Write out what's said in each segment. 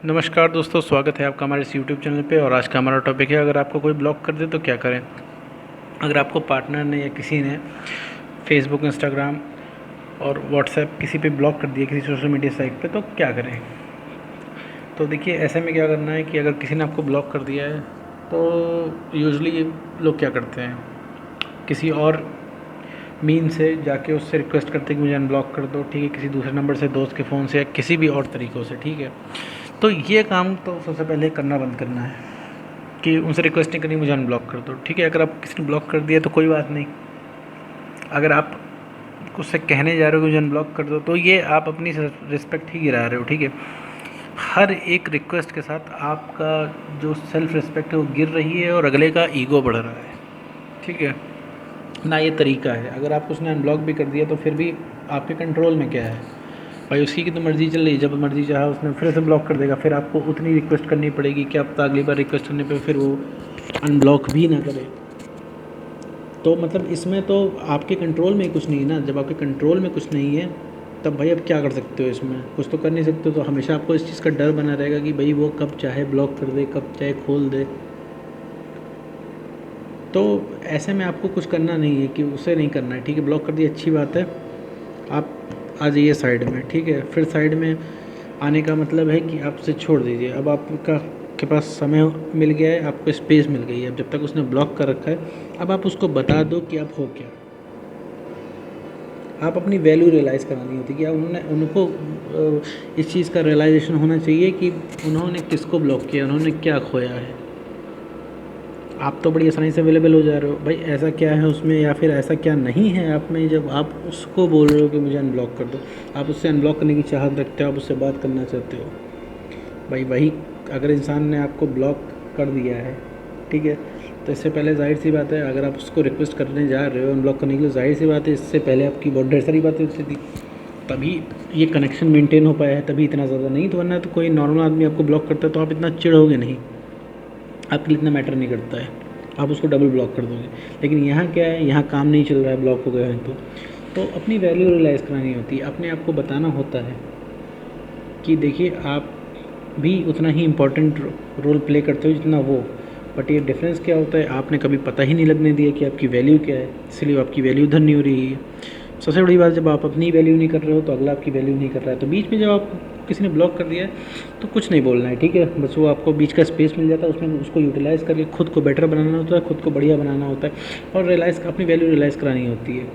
नमस्कार दोस्तों, स्वागत है आपका हमारे इस यूट्यूब चैनल पे। और आज का हमारा टॉपिक है, अगर आपको कोई ब्लॉक कर दे तो क्या करें। अगर आपको पार्टनर ने या किसी ने फेसबुक, इंस्टाग्राम और व्हाट्सएप किसी पे ब्लॉक कर दिया, किसी सोशल मीडिया साइट पे, तो क्या करें। तो देखिए, ऐसे में क्या करना है कि अगर किसी ने आपको ब्लॉक कर दिया है तो यूजुअली लोग क्या करते हैं, किसी और मीन से जाके उससे रिक्वेस्ट करते हैं कि मुझे अनब्लॉक कर दो, ठीक है, किसी दूसरे नंबर से, दोस्त के फ़ोन से या किसी भी और तरीक़ों से, ठीक है। तो ये काम तो सबसे पहले करना बंद करना है कि उनसे रिक्वेस्ट नहीं करनी, मुझे अनब्लॉक कर दो, ठीक है। अगर आप किसी ने ब्लॉक कर दिया तो कोई बात नहीं। अगर आप उससे कहने जा रहे हो कि मुझे अनब्लॉक कर दो, तो ये आप अपनी रिस्पेक्ट ही गिरा रहे हो, ठीक है। हर एक रिक्वेस्ट के साथ आपका जो सेल्फ रिस्पेक्ट है वो गिर रही है और अगले का ईगो बढ़ रहा है, ठीक है ना। ये तरीका है। अगर आप उसने अनब्लॉक भी कर दिया तो फिर भी आपके कंट्रोल में क्या है भाई, उसकी की तो मर्ज़ी चल रही। जब मर्ज़ी चाहा उसने फिर से ब्लॉक कर देगा, फिर आपको उतनी रिक्वेस्ट करनी पड़ेगी कि अब अगली बार रिक्वेस्ट करने पे फिर वो अनब्लॉक भी ना करे। तो मतलब इसमें तो आपके कंट्रोल में ही कुछ नहीं है ना। जब आपके कंट्रोल में कुछ नहीं है तब भाई अब क्या कर सकते हो, इसमें कुछ तो कर नहीं सकते हो। तो हमेशा आपको इस चीज़ का डर बना रहेगा कि भाई वो कब चाहे ब्लॉक कर दे, कब चाहे खोल दे। तो ऐसे में आपको कुछ करना नहीं है कि उसे नहीं करना है, ठीक है। ब्लॉक कर दिया, अच्छी बात है, आप आ जाइए साइड में, ठीक है। फिर साइड में आने का मतलब है कि आप उसे छोड़ दीजिए। अब आपका के पास समय मिल गया है, आपको स्पेस मिल गई है। अब जब तक उसने ब्लॉक कर रखा है, अब आप उसको बता दो कि आप हो क्या। आप अपनी वैल्यू रियलाइज़ करानी होती है कि उनको इस चीज़ का रियलाइजेशन होना चाहिए कि उन्होंने किसको ब्लॉक किया, उन्होंने क्या खोया है। आप तो बड़ी आसानी से अवेलेबल हो जा रहे हो भाई, ऐसा क्या है उसमें या फिर ऐसा क्या नहीं है आप में, जब आप उसको बोल रहे हो कि मुझे अनब्लॉक कर दो। आप उससे अनब्लॉक करने की चाहत रखते हो, आप उससे बात करना चाहते हो भाई। वही अगर इंसान ने आपको ब्लॉक कर दिया है, ठीक है, तो इससे पहले जाहिर सी बात है, अगर आप उसको रिक्वेस्ट करने जा रहे हो अनब्लॉक करने के लिए, जाहिर सी बात है इससे पहले आपकी बहुत ढेर सारी बातें होती थी, तभी ये कनेक्शन मेंटेन हो पाया है, तभी इतना ज़्यादा। नहीं तो वरना तो कोई नॉर्मल आदमी आपको ब्लॉक करता है तो आप इतना चिढ़ोगे नहीं, आपके लिए इतना मैटर नहीं करता है, आप उसको डबल ब्लॉक कर दोगे। लेकिन यहाँ क्या है, यहाँ काम नहीं चल रहा है, ब्लॉक हो गया है। तो अपनी वैल्यू रियलाइज़ करानी होती है, अपने आप को बताना होता है कि देखिए आप भी उतना ही इम्पोर्टेंट रोल प्ले करते हो जितना वो। बट ये डिफरेंस क्या होता है, आपने कभी पता ही नहीं लगने दिया कि आपकी वैल्यू क्या है, इसलिए आपकी वैल्यू उधर नहीं हो रही है। सबसे बड़ी बात, जब आप अपनी वैल्यू नहीं कर रहे हो तो अगला आपकी वैल्यू नहीं कर रहा है। तो बीच में जब आप किसी ने ब्लॉक कर दिया है तो कुछ नहीं बोलना है, ठीक है। बस वो आपको बीच का स्पेस मिल जाता है, उसमें उसको यूटिलाइज़ करके खुद को बेटर बनाना होता है, खुद को बढ़िया बनाना होता है और रियलाइज़ अपनी वैल्यू रियलाइज़ करानी होती है।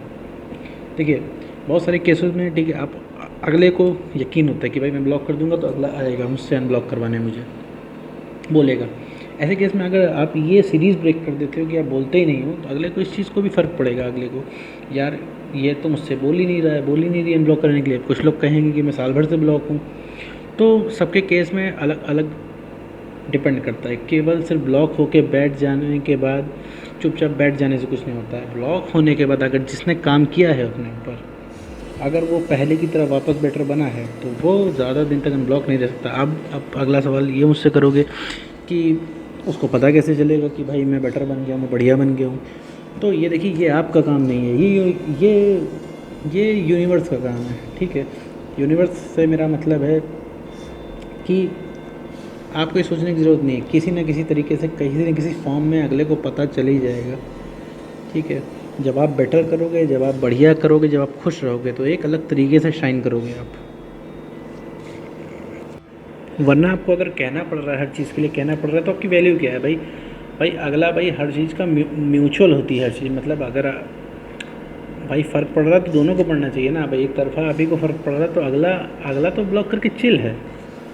देखिए बहुत सारे केसेस में, ठीक है, आप अगले को यकीन होता है कि भाई मैं ब्लॉक कर दूंगा तो अगला आएगा मुझसे अनब्लॉक करवाने, मुझे बोलेगा। ऐसे केस में अगर आप ये सीरीज़ ब्रेक कर देते हो कि आप बोलते ही नहीं हो, तो अगले को इस चीज़ को भी फ़र्क पड़ेगा। अगले को यार ये तो मुझसे बोल ही नहीं रहा है, बोल ही नहीं रही अनब्लॉक करने के लिए। कुछ लोग कहेंगे कि मैं साल भर से ब्लॉक हूँ। तो सबके केस में अलग अलग डिपेंड करता है। केवल सिर्फ ब्लॉक होके बैठ जाने के बाद, चुपचाप बैठ जाने से कुछ नहीं होता है। ब्लॉक होने के बाद अगर जिसने काम किया है अपने ऊपर, अगर वो पहले की तरह वापस बेटर बना है तो वो ज़्यादा दिन तक अनब्लॉक नहीं रह सकता। अब अगला सवाल ये मुझसे करोगे कि उसको पता कैसे चलेगा कि भाई मैं बेटर बन गया हूँ, मैं बढ़िया बन गया हूँ। तो ये देखिए, ये आपका काम नहीं है, ये यूनिवर्स का काम है, ठीक है। यूनिवर्स से मेरा मतलब है कि आपको ये सोचने की ज़रूरत नहीं है, किसी न किसी तरीके से, किसी न किसी फॉर्म में अगले को पता चल ही जाएगा, ठीक है। जब आप बेटर करोगे, जब आप बढ़िया करोगे, जब आप खुश रहोगे तो एक अलग तरीके से शाइन करोगे आप। वरना आपको अगर कहना पड़ रहा है, हर चीज़ के लिए कहना पड़ रहा है, तो आपकी वैल्यू क्या है भाई। भाई अगला, भाई हर चीज़ का म्यूचुअल होती है हर चीज़। मतलब अगर भाई फ़र्क पड़ रहा है तो दोनों को पड़ना चाहिए ना भाई। एक तरफा आप ही को फ़र्क पड़ रहा है तो अगला अगला तो ब्लॉक करके चिल है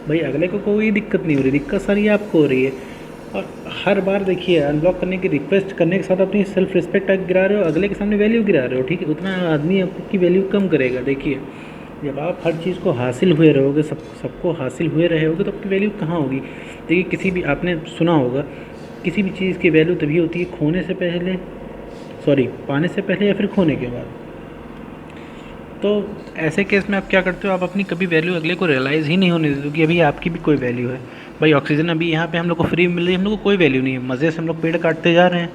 भाई, अगले को कोई दिक्कत नहीं हो रही, दिक्कत सारी आपको हो रही है। और हर बार देखिए, अनब्लॉक करने की रिक्वेस्ट करने के साथ अपनी सेल्फ रिस्पेक्ट गिरा रहे हो, अगले के सामने वैल्यू गिरा रहे हो, ठीक है। उतना आदमी आपकी वैल्यू कम करेगा। देखिए जब आप हर चीज़ को हासिल हुए रहोगे, सबको हासिल हुए रहे होगे, तो आपकी वैल्यू कहाँ होगी। देखिए किसी भी, आपने सुना होगा, किसी भी चीज़ की वैल्यू तभी होती है खोने से पहले, सॉरी पाने से पहले या फिर खोने के बाद। तो ऐसे केस में आप क्या करते हो, आप अपनी कभी वैल्यू अगले को रियलाइज़ ही नहीं होने देते कि अभी आपकी भी कोई वैल्यू है। भाई ऑक्सीजन अभी यहाँ पे हम लोग को फ्री मिल रही है, हम लोग को कोई वैल्यू नहीं है, मज़े से हम लोग पेड़ काटते जा रहे हैं।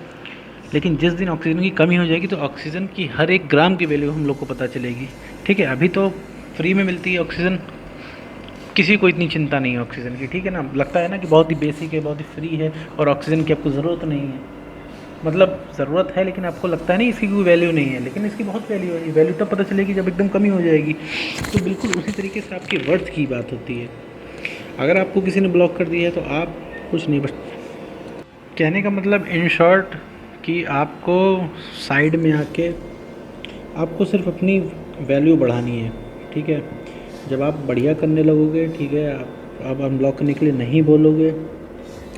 लेकिन जिस दिन ऑक्सीजन की कमी हो जाएगी तो ऑक्सीजन की हर एक ग्राम की वैल्यू हम लोग को पता चलेगी, ठीक है। अभी तो फ्री में मिलती है ऑक्सीजन, किसी को इतनी चिंता नहीं है ऑक्सीजन की, ठीक है ना। लगता है ना कि बहुत ही बेसिक है, बहुत ही फ्री है और ऑक्सीजन की आपको ज़रूरत नहीं है। मतलब ज़रूरत है लेकिन आपको लगता है नहीं इसकी कोई वैल्यू नहीं है, लेकिन इसकी बहुत वैल्यू है। वैल्यू तब पता चलेगी जब एकदम कमी हो जाएगी। तो बिल्कुल उसी तरीके से आपके वर्थ की बात होती है। अगर आपको किसी ने ब्लॉक कर दिया है तो आप कुछ नहीं, बस कहने का मतलब इन शॉर्ट कि आपको साइड में आके आपको सिर्फ अपनी वैल्यू बढ़ानी है, ठीक है। जब आप बढ़िया करने लगोगे, ठीक है, आप अनब्लॉक करने के लिए नहीं बोलोगे,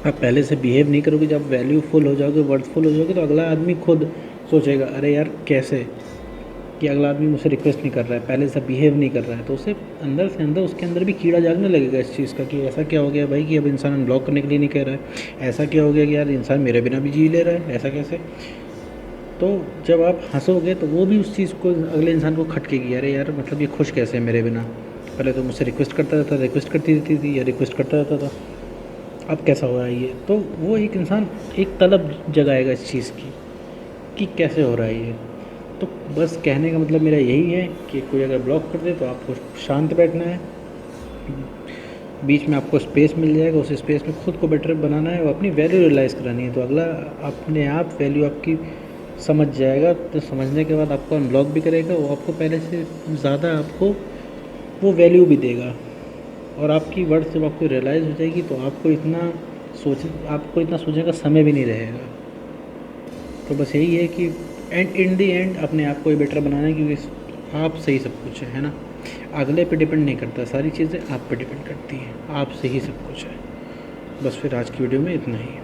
आप पहले से बिहेव नहीं करोगे, जब वैल्यू फुल हो जाओगे, वर्थफुल हो जाओगे, तो अगला आदमी खुद सोचेगा अरे यार कैसे कि अगला आदमी मुझसे रिक्वेस्ट नहीं कर रहा है, पहले से बिहेव नहीं कर रहा है, तो उसे अंदर से अंदर उसके अंदर भी कीड़ा जागने लगेगा इस चीज़ का कि ऐसा क्या हो गया भाई कि अब इंसान अनब्लॉक करने के लिए नहीं कह रहा है, ऐसा क्या हो गया कि यार इंसान मेरे बिना भी जी ले रहा है, ऐसा कैसे। तो जब आप हंसोगे तो वो भी उस चीज़ को अगले इंसान को खटकेगी, अरे यार मतलब ये खुश कैसे है मेरे बिना, पहले तो मुझसे रिक्वेस्ट करता रहता, रिक्वेस्ट करती रहती थी या रिक्वेस्ट करता रहता था, अब कैसा हो रहा है ये। तो वो एक इंसान एक तलब जगाएगा इस चीज़ की कि कैसे हो रहा है ये। तो बस कहने का मतलब मेरा यही है कि कोई अगर ब्लॉक कर दे तो आपको शांत बैठना है, बीच में आपको स्पेस मिल जाएगा, उस स्पेस में खुद को बेटर बनाना है और अपनी वैल्यू रियलाइज़ करानी है। तो अगला अपने आप वैल्यू आपकी समझ जाएगा, तो समझने के बाद आपको अनब्लॉक भी करेगा, वो आपको पहले से ज़्यादा आपको वो वैल्यू भी देगा। और आपकी वर्थ जब आपको रियलाइज़ हो जाएगी तो आपको इतना सोचने का समय भी नहीं रहेगा। तो बस यही है कि इन दी एंड अपने आप को ही बेटर बनाना है, क्योंकि आप सही सब कुछ है ना। अगले पे डिपेंड नहीं करता, सारी चीज़ें आप पे डिपेंड करती हैं, आप से ही सब कुछ है। बस फिर आज की वीडियो में इतना ही।